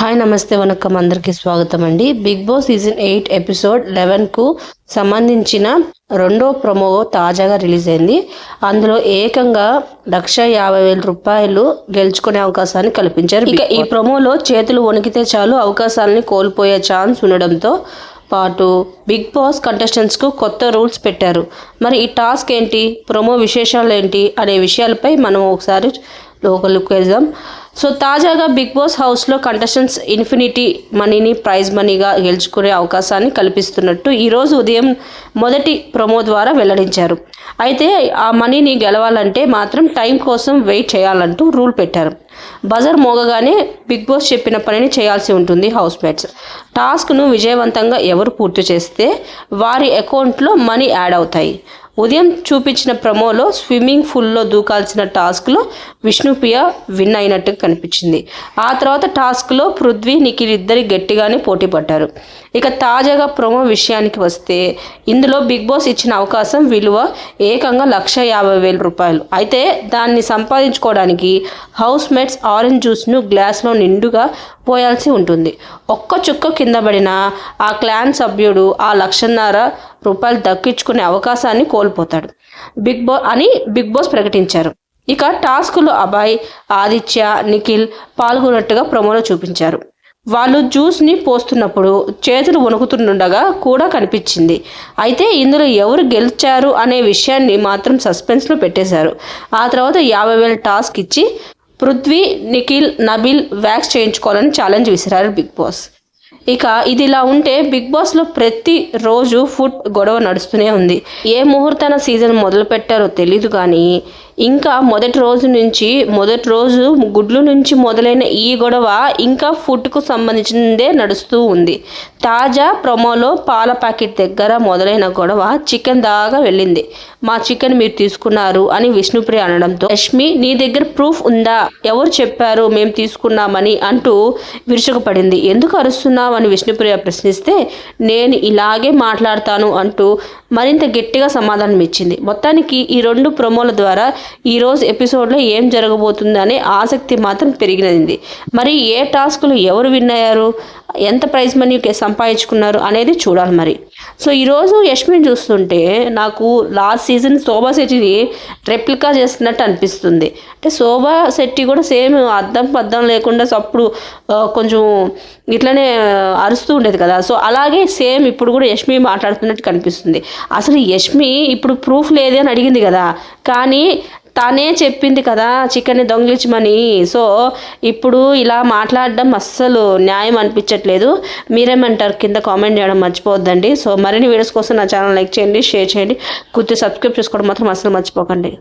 Hi నమస్తే వనక్కం అందరికీ స్వాగతం అండి. బిగ్ బాస్ సీజన్ 8 ఎపిసోడ్ 11కు సంబంధించిన రెండో ప్రొమో తాజాగా రిలీజ్ అయింది. అందులో ఏకంగా 1,50,000 రూపాయలు గెలుచుకునే అవకాశాన్ని కల్పించారు. ఇక ఈ ప్రొమోలో చేతులు వణికితే చాలు అవకాశాలని కోల్పోయే ఛాన్స్ ఉండడంతో పాటు బిగ్ బాస్ కంటెస్టెంట్స్కు కొత్త రూల్స్ పెట్టారు. మరి ఈ టాస్క్ ఏంటి, ప్రొమో విశేషాలు ఏంటి అనే విషయాలపై మనం ఒకసారి లుక్ వేద్దాం. సో తాజాగా బిగ్ బాస్ హౌస్లో కంటెస్టెంట్స్ ఇన్ఫినిటీ మనీని ప్రైజ్ మనీగా గెలుచుకునే అవకాశాన్ని కల్పిస్తున్నట్టు ఈరోజు ఉదయం మొదటి ప్రొమో ద్వారా వెల్లడించారు. అయితే ఆ మనీని గెలవాలంటే మాత్రం టైం కోసం వెయిట్ చేయాలంటూ రూల్ పెట్టారు. బజర్ మోగగానే బిగ్ బాస్ చెప్పిన పనిని చేయాల్సి ఉంటుంది హౌస్ మేట్స్. టాస్క్ను విజయవంతంగా ఎవరు పూర్తి చేస్తే వారి అకౌంట్లో మనీ యాడ్ అవుతాయి. ఉదయం చూపించిన ప్రమోలో స్విమ్మింగ్ పూల్లో దూకాల్సిన టాస్క్లో విష్ణుప్రియ విన్ అయినట్టు కనిపించింది. ఆ తర్వాత టాస్క్లో పృథ్వీ, నిఖిల్ ఇద్దరి గట్టిగానే పోటీ పడ్డారు. ఇక తాజాగా ప్రొమో విషయానికి వస్తే ఇందులో బిగ్ బాస్ ఇచ్చిన అవకాశం విలువ ఏకంగా 1,50,000 రూపాయలు. అయితే దాన్ని సంపాదించుకోవడానికి హౌస్ మేట్స్ ఆరెంజ్ జ్యూస్ను గ్లాస్లో నిండుగా పోయాల్సి ఉంటుంది. ఒక్క చుక్క కింద పడిన ఆ క్లాన్ సభ్యుడు ఆ 1,50,000 రూపాయలు దక్కించుకునే అవకాశాన్ని కోల్పోతాడు బిగ్ బాస్ ప్రకటించారు. ఇక టాస్కులు అభయ్, ఆదిత్య, నిఖిల్ పాల్గొన్నట్టుగా ప్రొమోలో చూపించారు. వాళ్ళు జ్యూస్ని పోస్తున్నప్పుడు చేతులు వణుకుతుండగా కూడా కనిపించింది. అయితే ఇందులో ఎవరు గెలిచారు అనే విషయాన్ని మాత్రం సస్పెన్స్లో పెట్టేశారు. ఆ తర్వాత 50,000 టాస్క్ ఇచ్చి పృథ్వీ, నిఖిల్, నబీల్ వ్యాక్స్ చేయించుకోవాలని ఛాలెంజ్ విసిరారు బిగ్ బాస్. ఇక ఇది ఇలా ఉంటే బిగ్ బాస్లో ప్రతి రోజు ఫుడ్ గొడవ నడుస్తూనే ఉంది. ఏ ముహూర్తాన సీజన్ మొదలు పెట్టారో తెలీదు కానీ ఇంకా మొదటి రోజు గుడ్లు నుంచి మొదలైన ఈ గొడవ ఇంకా ఫుడ్కు సంబంధించిందే నడుస్తూ ఉంది. తాజా ప్రొమోలో పాల ప్యాకెట్ దగ్గర మొదలైన గొడవ చికెన్ దాకా వెళ్ళింది. మా చికెన్ మీరు తీసుకున్నారు అని విష్ణుప్రియ అనడంతో యష్మి, నీ దగ్గర ప్రూఫ్ ఉందా, ఎవరు చెప్పారు మేము తీసుకున్నామని అంటూ విరుచుకుపడింది. ఎందుకు అరుస్తున్నావు అని విష్ణుప్రియ ప్రశ్నిస్తే నేను ఇలాగే మాట్లాడతాను అంటూ మరింత గట్టిగా సమాధానం ఇచ్చింది. మొత్తానికి ఈ రెండు ప్రొమోల ద్వారా ఈరోజు ఎపిసోడ్లో ఏం జరగబోతుంది అనే ఆసక్తి మాత్రం పెరిగినది. మరి ఏ టాస్కులు ఎవరు విన్ అయ్యారు, ఎంత ప్రైజ్ మనీ సంపాదించుకున్నారు అనేది చూడాలి. మరి సో ఈరోజు యష్మిని చూస్తుంటే నాకు లాస్ట్ సీజన్ శోభా శెట్టిని రెప్లికా చేస్తున్నట్టు అనిపిస్తుంది. అంటే శోభా శెట్టి కూడా సేమ్ అద్దం లేకుండా అప్పుడు కొంచెం ఇట్లనే అరుస్తూ ఉండేది కదా. సో అలాగే సేమ్ ఇప్పుడు కూడా యష్మి మాట్లాడుతున్నట్టు కనిపిస్తుంది. అసలు యష్మి ఇప్పుడు ప్రూఫ్ లేదే అని అడిగింది కదా, కానీ తానే చెప్పింది కదా చికెన్ని దొంగిలించమని. సో ఇప్పుడు ఇలా మాట్లాడడం అస్సలు న్యాయం అనిపించట్లేదు. మీరేమంటారు కింద కామెంట్ చేయడం మర్చిపోవద్దండి. సో మరిన్ని వీడియోస్ కోసం నా ఛానల్ లైక్ చేయండి, షేర్ చేయండి, సబ్స్క్రైబ్ చేసుకోవడం మాత్రం అస్సలు మర్చిపోకండి.